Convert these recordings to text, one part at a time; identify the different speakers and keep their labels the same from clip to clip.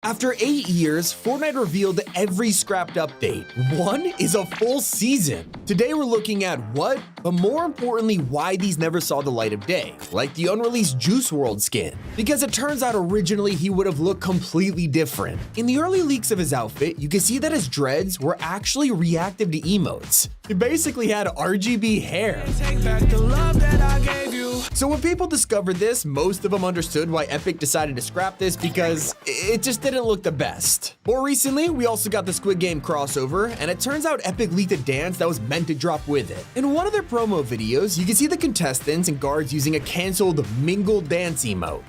Speaker 1: After 8 years, Fortnite revealed every scrapped update. One is a full season. Today we're looking at what, but more importantly, why these never saw the light of day, like the unreleased Juice WRLD skin. Because it turns out originally he would have looked completely different. In the early leaks of his outfit, you can see that his dreads were actually reactive to emotes. He basically had RGB hair.
Speaker 2: Take back the love that I gave you.
Speaker 1: So when people discovered this, most of them understood why Epic decided to scrap this because it just didn't look the best. More recently, we also got the Squid Game crossover, and it turns out Epic leaked a dance that was meant to drop with it. In one of their promo videos, you can see the contestants and guards using a canceled mingle dance emote.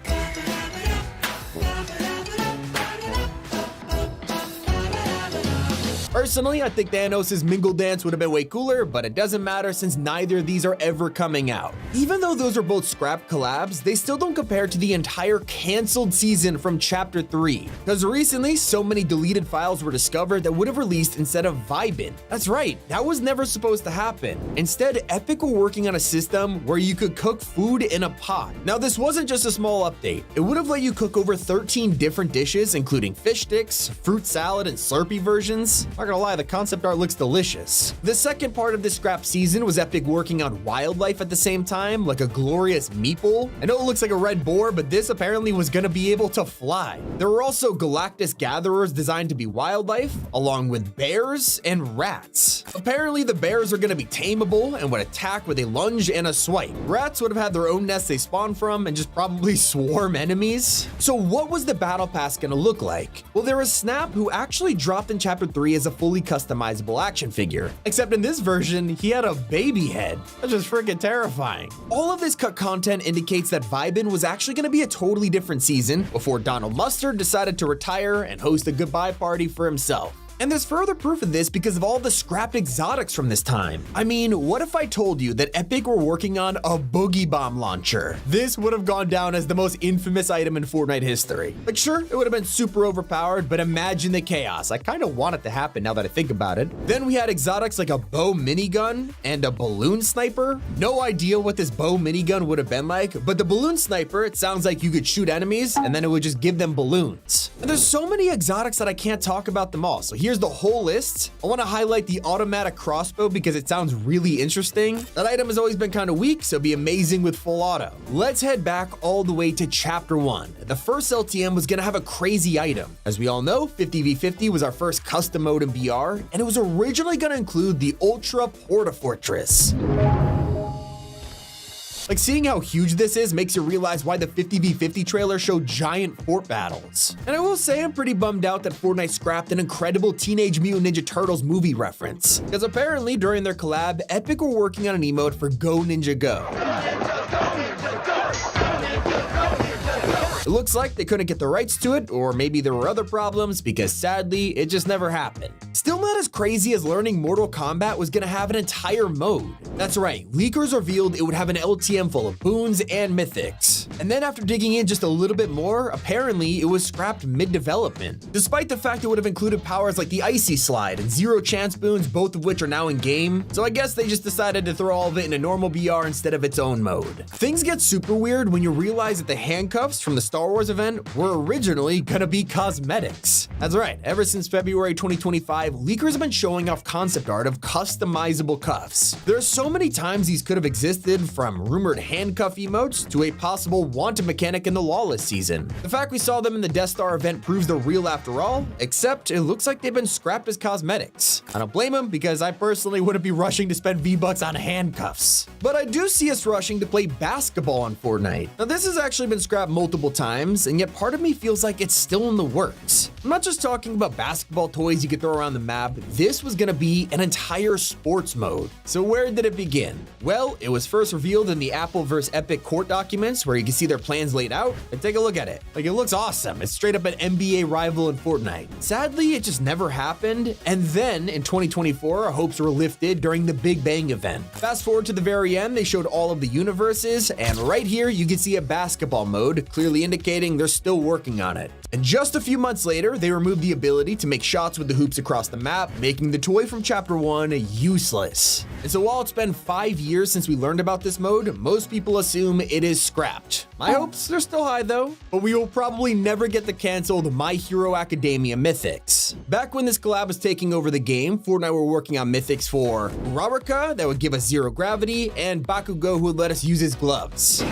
Speaker 1: Personally, I think Thanos' mingle dance would have been way cooler, but it doesn't matter since neither of these are ever coming out. Even though those are both scrap collabs, they still don't compare to the entire canceled season from Chapter 3. Because recently, so many deleted files were discovered that would have released instead of Vibin. That's right, that was never supposed to happen. Instead, Epic were working on a system where you could cook food in a pot. Now, this wasn't just a small update. It would have let you cook over 13 different dishes, including fish sticks, fruit salad, and Slurpee versions. Not gonna lie, the concept art looks delicious. The second part of this scrap season was Epic working on wildlife at the same time, like a glorious meeple. I know it looks like a red boar, but this apparently was gonna be able to fly. There were also Galactus gatherers designed to be wildlife, along with bears and rats. Apparently the bears are gonna be tameable and would attack with a lunge and a swipe. Rats would have had their own nests they spawn from and just probably swarm enemies. So what was the battle pass gonna look like? Well, there was Snap, who actually dropped in Chapter 3 as a fully customizable action figure. Except in this version, he had a baby head. That's just freaking terrifying. All of this cut content indicates that Vibin was actually going to be a totally different season before Donald Mustard decided to retire and host a goodbye party for himself. And there's further proof of this because of all the scrapped exotics from this time. I mean, what if I told you that Epic were working on a boogie bomb launcher? This would have gone down as the most infamous item in Fortnite history. Like, sure, it would have been super overpowered, but imagine the chaos. I kind of want it to happen now that I think about it. Then we had exotics like a bow minigun and a balloon sniper. No idea what this bow minigun would have been like, but the balloon sniper, it sounds like you could shoot enemies and then it would just give them balloons. And there's so many exotics that I can't talk about them all. So here's the whole list. I want to highlight the automatic crossbow because it sounds really interesting. That item has always been kind of weak, so it'd be amazing with full auto. Let's head back all the way to Chapter 1. The first LTM was going to have a crazy item. As we all know, 50v50 was our first custom mode in BR, and it was originally going to include the Ultra Porta Fortress. Like, seeing how huge this is makes you realize why the 50v50 trailer showed giant fort battles. And I will say I'm pretty bummed out that Fortnite scrapped an incredible Teenage Mutant Ninja Turtles movie reference. Because apparently during their collab, Epic were working on an emote for Go Ninja Go. It looks like they couldn't get the rights to it, or maybe there were other problems because sadly, it just never happened. Still not as crazy as learning Mortal Kombat was gonna have an entire mode. That's right, leakers revealed it would have an LTM full of boons and mythics. And then after digging in just a little bit more, apparently it was scrapped mid-development. Despite the fact it would have included powers like the Icy Slide and Zero Chance boons, both of which are now in game. So I guess they just decided to throw all of it in a normal BR instead of its own mode. Things get super weird when you realize that the handcuffs from the Star Wars event were originally gonna be cosmetics. That's right, ever since February 2025, leakers have been showing off concept art of customizable cuffs. There are so many times these could have existed, from rumored handcuff emotes to a possible wanted mechanic in the Lawless season. The fact we saw them in the Death Star event proves they're real after all, except it looks like they've been scrapped as cosmetics. I don't blame them because I personally wouldn't be rushing to spend V-Bucks on handcuffs. But I do see us rushing to play basketball on Fortnite. Now this has actually been scrapped multiple times, and yet part of me feels like it's still in the works. I'm not just talking about basketball toys you could throw around the map. This was gonna be an entire sports mode. So where did it begin? Well, it was first revealed in the Apple vs. Epic court documents where you can see their plans laid out, and take a look at it. Like, it looks awesome. It's straight up an NBA rival in Fortnite. Sadly, it just never happened, and then in 2024, our hopes were lifted during the Big Bang event. Fast forward to the very end, they showed all of the universes, and right here you can see a basketball mode, clearly indicating indicating they're still working on it. And just a few months later, they removed the ability to make shots with the hoops across the map, making the toy from Chapter 1 useless. And so while it's been 5 years since we learned about this mode, most people assume it is scrapped. My hopes are still high though, but we will probably never get the canceled My Hero Academia mythics. Back when this collab was taking over the game, Fortnite were working on mythics for Rarika that would give us zero gravity, and Bakugo who would let us use his gloves.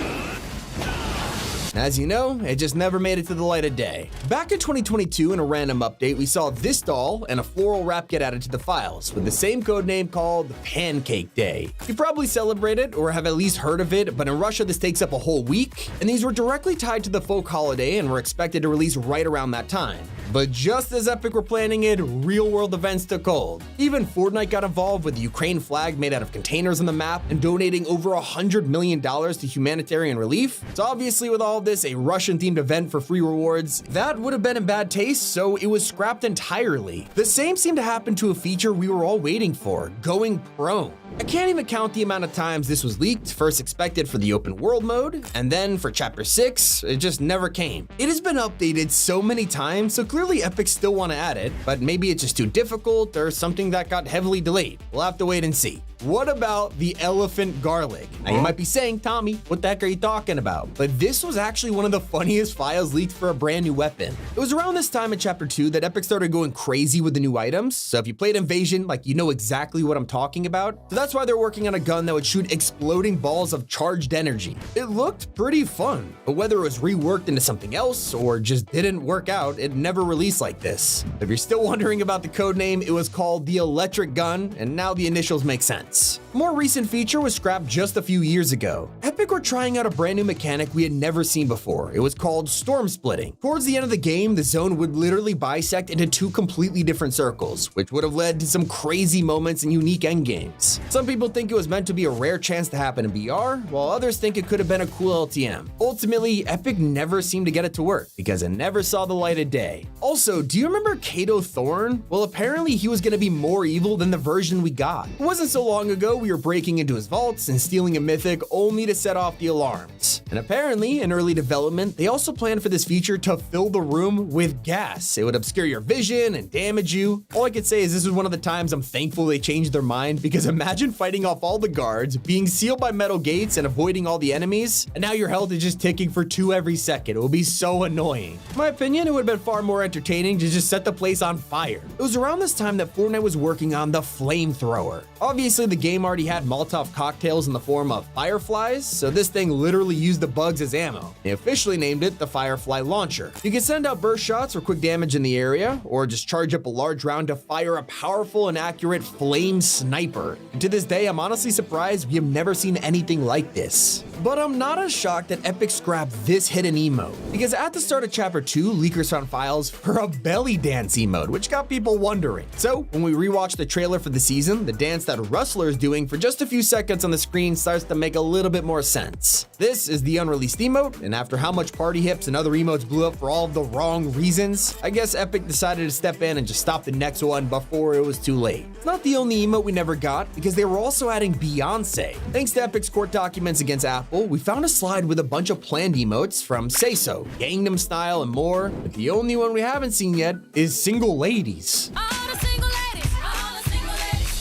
Speaker 1: As you know, it just never made it to the light of day. Back in 2022, in a random update, we saw this doll and a floral wrap get added to the files, with the same codename called Pancake Day. You probably celebrate it, or have at least heard of it, but in Russia this takes up a whole week, and these were directly tied to the folk holiday and were expected to release right around that time. But just as Epic were planning it, real-world events took hold. Even Fortnite got involved with the Ukraine flag made out of containers on the map and donating over $100 million to humanitarian relief. So obviously with all of this, a Russian-themed event for free rewards, that would have been in bad taste, so it was scrapped entirely. The same seemed to happen to a feature we were all waiting for, going prone. I can't even count the amount of times this was leaked, first expected for the open world mode, and then for Chapter 6, it just never came. It has been updated so many times, so clearly Epic still want to add it, but maybe it's just too difficult or something that got heavily delayed. We'll have to wait and see. What about the elephant garlic? Now you might be saying, Tommy, what the heck are you talking about? But this was actually one of the funniest files leaked for a brand new weapon. It was around this time in Chapter 2 that Epic started going crazy with the new items, so if you played Invasion, like you know exactly what I'm talking about. So that's why they're working on a gun that would shoot exploding balls of charged energy. It looked pretty fun, but whether it was reworked into something else or just didn't work out, it never released like this. If you're still wondering about the codename, it was called the Electric Gun, and now the initials make sense. A more recent feature was scrapped just a few years ago. Epic were trying out a brand new mechanic we had never seen before. It was called storm splitting. Towards the end of the game, the zone would literally bisect into two completely different circles, which would have led to some crazy moments and unique endgames. Some people think it was meant to be a rare chance to happen in VR, while others think it could have been a cool LTM. Ultimately, Epic never seemed to get it to work because it never saw the light of day. Also, do you remember Kato Thorn? Well, apparently he was going to be more evil than the version we got. It wasn't so long ago we were breaking into his vaults and stealing a mythic only to set off the alarms. And apparently, in early development, they also planned for this feature to fill the room with gas. It would obscure your vision and damage you. All I could say is this was one of the times I'm thankful they changed their mind, because imagine fighting off all the guards, being sealed by metal gates and avoiding all the enemies, and now your health is just ticking for 2 every second. It would be so annoying. In my opinion, it would have been far more entertaining to just set the place on fire. It was around this time that Fortnite was working on the flamethrower. Obviously, the game already had Molotov cocktails in the form of fireflies, so this thing literally used the bugs as ammo. They officially named it the Firefly Launcher. You can send out burst shots for quick damage in the area, or just charge up a large round to fire a powerful and accurate flame sniper. And to this day, I'm honestly surprised we have never seen anything like this. But I'm not as shocked that Epic scrapped this hidden emote, because at the start of Chapter 2, leakers found files for a belly dance emote, which got people wondering. So when we rewatched the trailer for the season, the dance that Rustler is doing for just a few seconds on the screen starts to make a little bit more sense. This is the unreleased emote, and after how much party hips and other emotes blew up for all of the wrong reasons, I guess Epic decided to step in and just stop the next one before it was too late. It's not the only emote we never got, because they were also adding Beyonce. Thanks to Epic's court documents against Apple, we found a slide with a bunch of planned emotes from Say So, Gangnam Style, and more, but the only one we haven't seen yet is Single Ladies.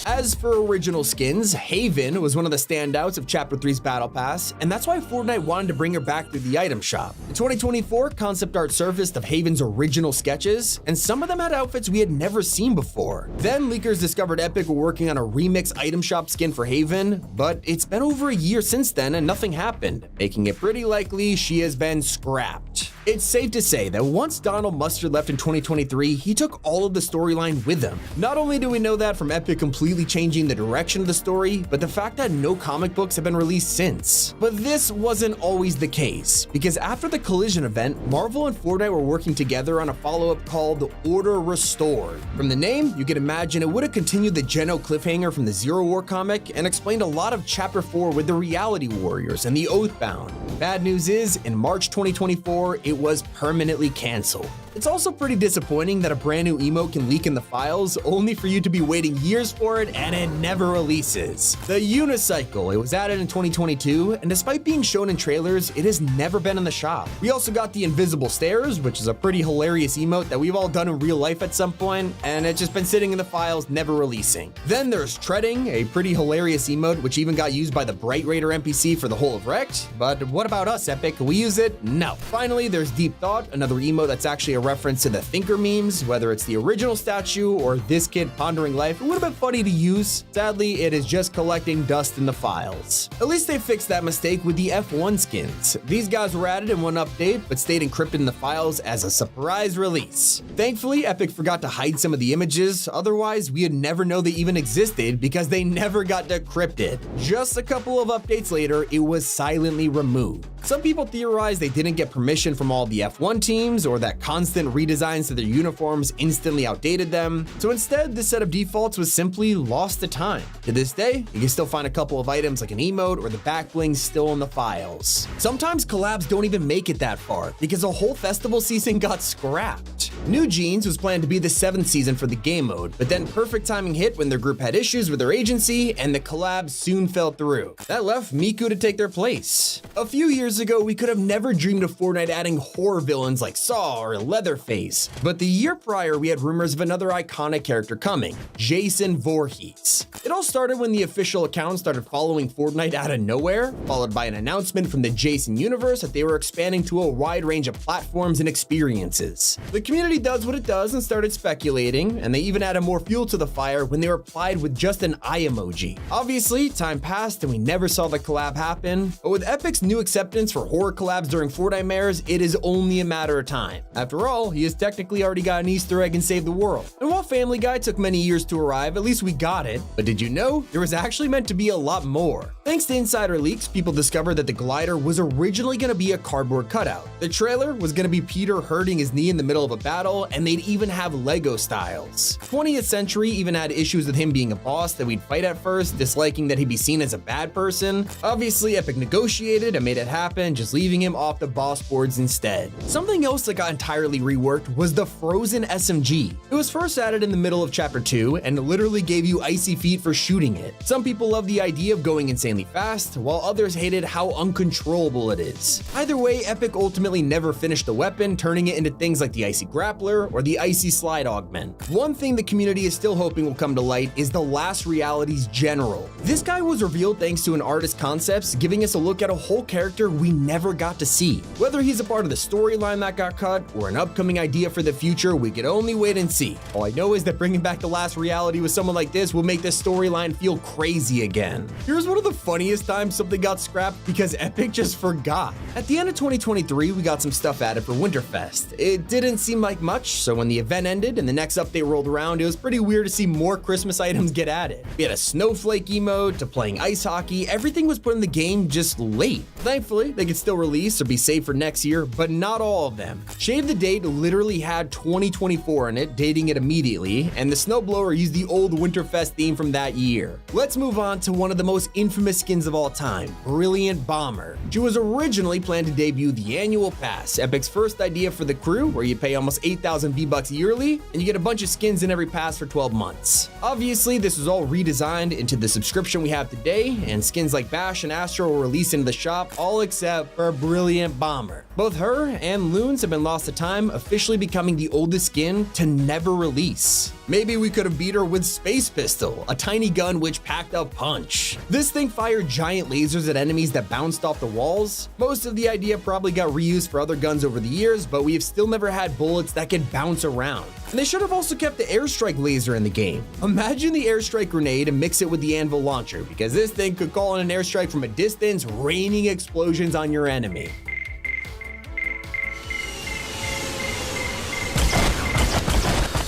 Speaker 1: As for original skins, Haven was one of the standouts of Chapter 3's Battle Pass, and that's why Fortnite wanted to bring her back through the item shop. In 2024, concept art surfaced of Haven's original sketches, and some of them had outfits we had never seen before. Then leakers discovered Epic were working on a remix item shop skin for Haven, but it's been over a year since then and nothing happened, making it pretty likely she has been scrapped. It's safe to say that once Donald Mustard left in 2023, he took all of the storyline with him. Not only do we know that from Epic completely changing the direction of the story, but the fact that no comic books have been released since. But this wasn't always the case, because after the Collision event, Marvel and Fortnite were working together on a follow-up called Order Restored. From the name, you can imagine it would have continued the Geno cliffhanger from the Zero War comic and explained a lot of Chapter 4 with the Reality Warriors and the Oathbound. Bad news is, in March 2024, it was permanently canceled. It's also pretty disappointing that a brand new emote can leak in the files, only for you to be waiting years for it and it never releases. The unicycle, it was added in 2022, and despite being shown in trailers, it has never been in the shop. We also got the invisible stairs, which is a pretty hilarious emote that we've all done in real life at some point, and it's just been sitting in the files, never releasing. Then there's treading, a pretty hilarious emote which even got used by the Bright Raider NPC for the whole of Wrecked, but what about us, Epic? Can we use it? No. Finally, there's Deep Thought, another emote that's actually a reference to the Thinker memes, whether it's the original statue or this kid pondering life. It would have been funny to use. Sadly, it is just collecting dust in the files. At least they fixed that mistake with the F1 skins. These guys were added in one update, but stayed encrypted in the files as a surprise release. Thankfully, Epic forgot to hide some of the images, otherwise we'd never know they even existed because they never got decrypted. Just a couple of updates later, it was silently removed. Some people theorize they didn't get permission from all the F1 teams, or that constant redesigns to their uniforms instantly outdated them. So instead, this set of defaults was simply lost to time. To this day, you can still find a couple of items like an emote or the back bling still in the files. Sometimes collabs don't even make it that far because a whole festival season got scrapped. New Jeans was planned to be the 7th season for the game mode, but then perfect timing hit when their group had issues with their agency and the collab soon fell through. That left Miku to take their place. A few years ago, we could have never dreamed of Fortnite adding horror villains like Saw or Leatherface, but the year prior we had rumors of another iconic character coming, Jason Voorhees. It all started when the official account started following Fortnite out of nowhere, followed by an announcement from the Jason universe that they were expanding to a wide range of platforms and experiences. The community does what it does and started speculating, and they even added more fuel to the fire when they replied with just an eye emoji. Obviously, time passed and we never saw the collab happen, but with Epic's new acceptance for horror collabs during Fortnitemares, it is only a matter of time. After all, he has technically already got an Easter egg and saved the world. And while Family Guy took many years to arrive, at least we got it. But did you know there was actually meant to be a lot more? Thanks to insider leaks, people discovered that the glider was originally going to be a cardboard cutout. The trailer was going to be Peter hurting his knee in the middle of a battle, and they'd even have Lego styles. 20th Century even had issues with him being a boss that we'd fight at first, disliking that he'd be seen as a bad person. Obviously, Epic negotiated and made it happen, just leaving him off the boss boards instead. Something else that got entirely reworked was the Frozen SMG. It was first added in the middle of Chapter 2 and literally gave you icy feet for shooting it. Some people loved the idea of going insanely fast, while others hated how uncontrollable it is. Either way, Epic ultimately never finished the weapon, turning it into things like the Icy Grappler or the Icy Slide Augment. One thing the community is still hoping will come to light is the Last Reality's General. This guy was revealed thanks to an artist's concepts, giving us a look at a whole character we never got to see. Whether he's a part of the storyline that got cut or an upcoming idea for the future, we could only wait and see. All I know is that bringing back the Last Reality with someone like this will make this storyline feel crazy again. Here's one of the funniest times something got scrapped because Epic just forgot. At the end of 2023, we got some stuff added for Winterfest. It didn't seem like much, so when the event ended and the next update rolled around, it was pretty weird to see more Christmas items get added. We had a snowflake emote to playing ice hockey. Everything was put in the game just late. Thankfully, they could still release or be saved for next year, but not all of them. Shave the Date literally had 2024 in it, dating it immediately, and the snowblower used the old Winterfest theme from that year. Let's move on to one of the most infamous skins of all time, Brilliant Bomber. She was originally planned to debut the annual pass, Epic's first idea for the crew, where you pay almost 8,000 V-Bucks yearly, and you get a bunch of skins in every pass for 12 months. Obviously, this was all redesigned into the subscription we have today, and skins like Bash and Astro were released into the shop, all except for Brilliant Bomber. Both her and Loons have been lost to time, officially becoming the oldest skin to never release. Maybe we could have beat her with Space Pistol, a tiny gun which packed a punch. This thing fired giant lasers at enemies that bounced off the walls. Most of the idea probably got reused for other guns over the years, but we have still never had bullets that could bounce around. And they should have also kept the airstrike laser in the game. Imagine the airstrike grenade and mix it with the anvil launcher, because this thing could call in an airstrike from a distance, raining explosions on your enemy.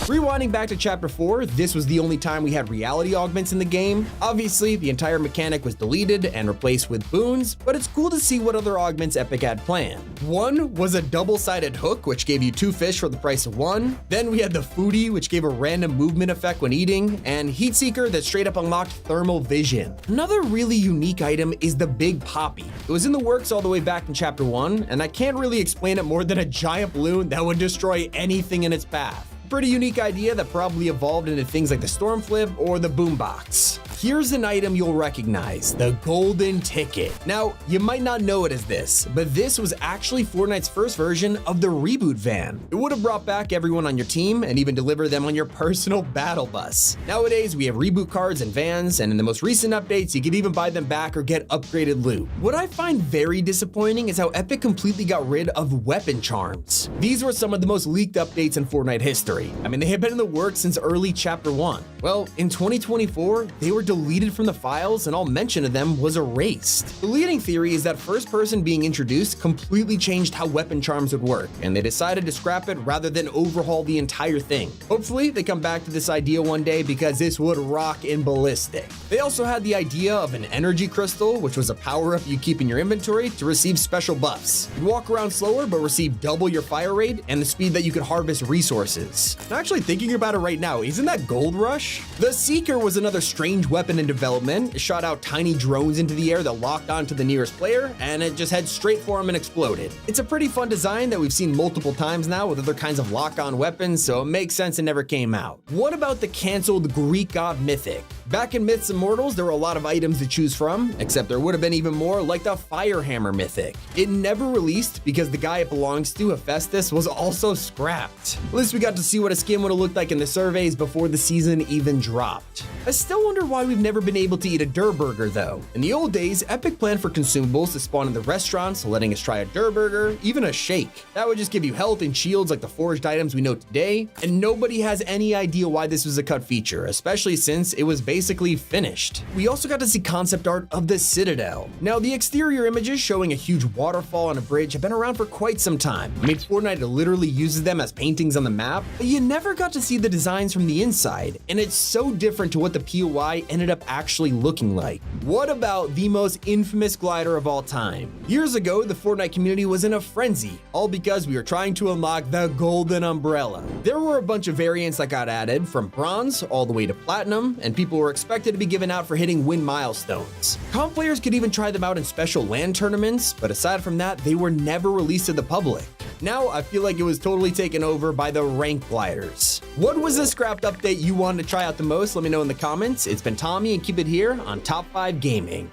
Speaker 1: Rewinding back to Chapter 4, this was the only time we had reality augments in the game. Obviously, the entire mechanic was deleted and replaced with boons, but it's cool to see what other augments Epic had planned. One was a double-sided hook, which gave you 2 fish for the price of 1. Then we had the Foodie, which gave a random movement effect when eating, and Heat Seeker that straight up unlocked thermal vision. Another really unique item is the Big Poppy. It was in the works all the way back in Chapter 1, and I can't really explain it more than a giant balloon that would destroy anything in its path. Pretty unique idea that probably evolved into things like the Storm Flip or the Boombox. Here's an item you'll recognize, the Golden Ticket. Now, you might not know it as this, but this was actually Fortnite's first version of the reboot van. It would have brought back everyone on your team and even delivered them on your personal battle bus. Nowadays, we have reboot cards and vans, and in the most recent updates, you can even buy them back or get upgraded loot. What I find very disappointing is how Epic completely got rid of weapon charms. These were some of the most leaked updates in Fortnite history. I mean, they had been in the works since early Chapter 1. Well, in 2024, they were deleted from the files and all mention of them was erased. The leading theory is that first person being introduced completely changed how weapon charms would work, and they decided to scrap it rather than overhaul the entire thing. Hopefully, they come back to this idea one day because this would rock in Ballistic. They also had the idea of an energy crystal, which was a power-up you keep in your inventory to receive special buffs. You'd walk around slower but receive double your fire rate and the speed that you could harvest resources. I'm actually thinking about it right now, isn't that Gold Rush? The Seeker was another strange weapon in development. It shot out tiny drones into the air that locked onto the nearest player, and it just head straight for him and exploded. It's a pretty fun design that we've seen multiple times now with other kinds of lock-on weapons, so it makes sense it never came out. What about the canceled Greek god Mythic? Back in Myths Immortals, there were a lot of items to choose from, except there would have been even more like the Firehammer Mythic. It never released because the guy it belongs to, Hephaestus, was also scrapped. At least we got to see what a skin would have looked like in the surveys before the season even dropped. I still wonder why we've never been able to eat a Durr Burger though. In the old days, Epic planned for consumables to spawn in the restaurants, letting us try a Durr Burger, even a shake. That would just give you health and shields like the forged items we know today, and nobody has any idea why this was a cut feature, especially since it was basically finished. We also got to see concept art of the Citadel. Now, the exterior images showing a huge waterfall on a bridge have been around for quite some time. I mean, Fortnite literally uses them as paintings on the map, but you never got to see the designs from the inside, and it's so different to what the POI ended up actually looking like. What about the most infamous glider of all time? Years ago, the Fortnite community was in a frenzy, all because we were trying to unlock the Golden Umbrella. There were a bunch of variants that got added, from bronze all the way to platinum, and people were expected to be given out for hitting win milestones. Comp players could even try them out in special LAN tournaments, but aside from that, they were never released to the public. Now, I feel like it was totally taken over by the rank gliders. What was the scrapped update you wanted to try out the most? Let me know in the comments. It's been Tommy, and keep it here on Top 5 Gaming.